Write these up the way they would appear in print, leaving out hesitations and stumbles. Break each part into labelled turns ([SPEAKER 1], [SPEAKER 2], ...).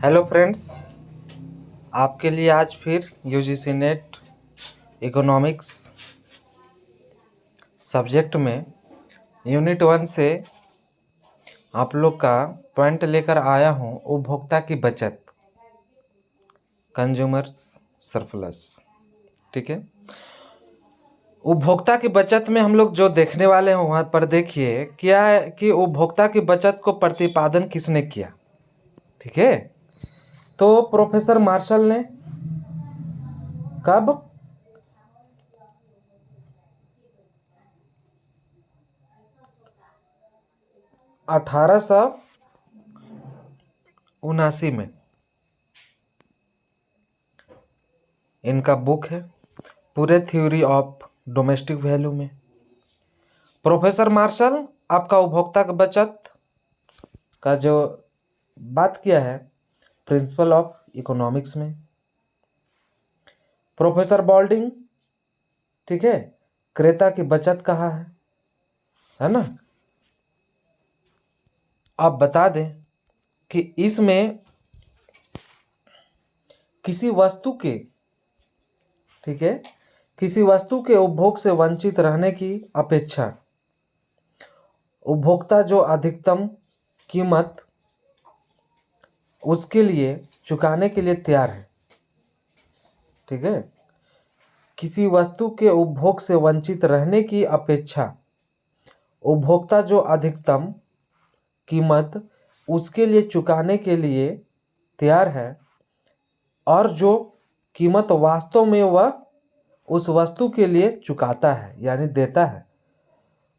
[SPEAKER 1] Hello friends, आपके लिए आज फिर यूजीसी नेट इकोनॉमिक्स सब्जेक्ट में यूनिट 1 से आप लोग का पॉइंट लेकर आया हूँ। उपभोक्ता की बचत, कंज्यूमर सरप्लस। ठीक है, उपभोक्ता की बचत में हम लोग जो देखने वाले हैं वहाँ पर देखिए क्या है कि उपभोक्ता की बचत को प्रतिपादन किसने किया। ठीक है, तो प्रोफेसर मार्शल ने कब 1879 में इनका बुक है पूरे थ्योरी ऑफ डोमेस्टिक वैल्यू में। प्रोफेसर मार्शल आपका उपभोक्ता की बचत का जो बात किया है प्रिंसिपल ऑफ इकोनॉमिक्स में। प्रोफेसर बॉल्डिंग, ठीक है, क्रेता की बचत कहा है ना। आप बता दें कि इसमें किसी वस्तु के, ठीक है, किसी वस्तु के उपभोग से वंचित रहने की अपेक्षा उपभोक्ता जो अधिकतम कीमत उसके लिए चुकाने के लिए तैयार है। ठीक है, किसी वस्तु के उपभोग से वंचित रहने की अपेक्षा उपभोक्ता जो अधिकतम कीमत उसके लिए चुकाने के लिए तैयार है और जो कीमत वास्तव में वह उस वस्तु के लिए चुकाता है यानी देता है,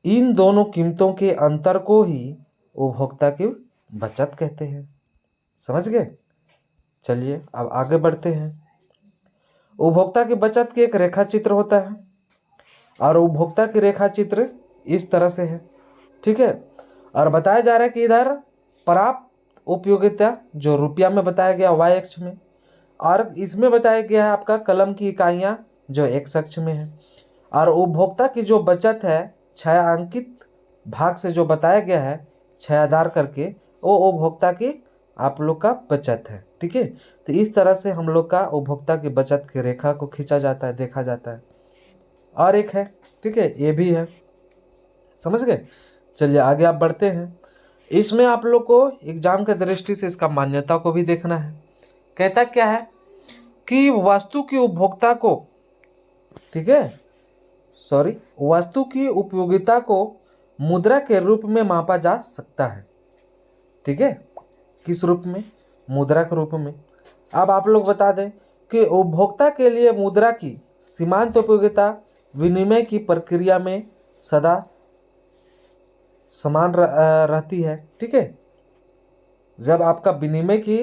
[SPEAKER 1] इन दोनों कीमतों के अंतर को ही उपभोक्ता की बचत कहते हैं। समझ गए? चलिए अब आगे बढ़ते हैं। उपभोक्ता की बचत की एक रेखा चित्र होता है और उपभोक्ता की रेखा चित्र इस तरह से है। ठीक है, और बताया जा रहा है कि इधर प्राप्त उपयोगिता जो रुपया में बताया गया y अक्ष में, और इसमें बताया गया है आपका कलम की इकाइयाँ जो x अक्ष में है, और उपभोक्ता की जो बचत है छायांकित भाग से जो बताया गया है छायादार करके, वो उपभोक्ता की आप लोग का बचत है। ठीक है, तो इस तरह से हम लोग का उपभोक्ता की बचत की रेखा को खींचा जाता है, देखा जाता है। और एक है, ठीक है, ये भी है। समझ गए? चलिए आगे आप बढ़ते हैं। इसमें आप लोग को एग्जाम के दृष्टि से इसका मान्यता को भी देखना है। कहता क्या है कि वस्तु की उपभोक्ता को, ठीक है, सॉरी, वस्तु की उपयोगिता को मुद्रा के रूप में मापा जा सकता है। ठीक है, किस रूप में? मुद्रा के रूप में। अब आप लोग बता दें कि उपभोक्ता के लिए मुद्रा की सीमांत उपयोगिता विनिमय की प्रक्रिया में सदा समान रहती है। ठीक है, जब आपका विनिमय की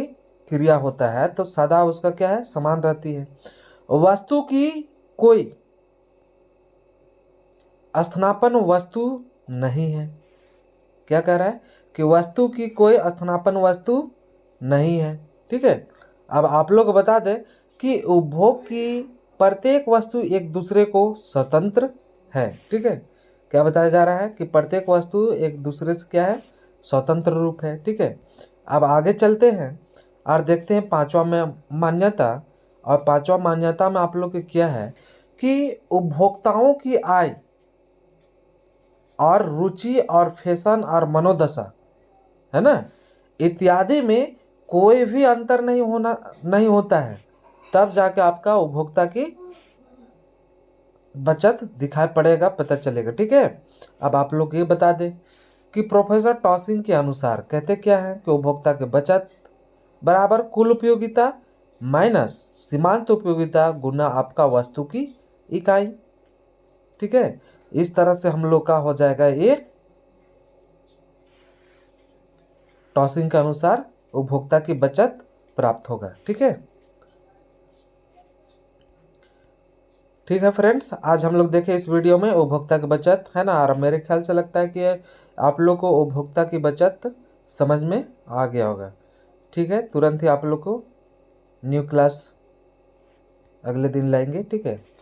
[SPEAKER 1] क्रिया होता है तो सदा उसका क्या है, समान रहती है। वस्तु की कोई स्थानापन्न वस्तु नहीं है। क्या कह रहा है कि वस्तु की कोई स्थानापन्न वस्तु नहीं है। ठीक है, अब आप लोग बता दें कि उपभोग की प्रत्येक वस्तु एक दूसरे को स्वतंत्र है। ठीक है, क्या बताया जा रहा है कि प्रत्येक वस्तु एक दूसरे से क्या है, स्वतंत्र रूप है। ठीक है, अब आगे चलते हैं और देखते हैं पांचवा में मान्यता। और पांचवा मान्यता में आप लोग के क्या है कि उपभोक्ताओं की आय और रुचि और फैशन और मनोदशा, है ना, इत्यादि में कोई भी अंतर नहीं होता है, तब जाके आपका उपभोक्ता की बचत दिखाई पड़ेगा, पता चलेगा। ठीक है, अब आप लोग ये बता दें कि प्रोफेसर टॉसिंग के अनुसार कहते क्या है कि उपभोक्ता की बचत बराबर कुल उपयोगिता माइनस सीमांत उपयोगिता गुना आपका वस्तु की इकाई। ठीक है, इस तरह से हम लोग का हो जाएगा ये टॉसिंग के अनुसार उपभोक्ता की बचत प्राप्त होगा। ठीक है, ठीक है फ्रेंड्स, आज हम लोग देखे इस वीडियो में उपभोक्ता की बचत, है ना, और मेरे ख्याल से लगता है कि आप लोग को उपभोक्ता की बचत समझ में आ गया होगा। ठीक है, तुरंत ही आप लोग को न्यू क्लास अगले दिन लाएंगे। ठीक है।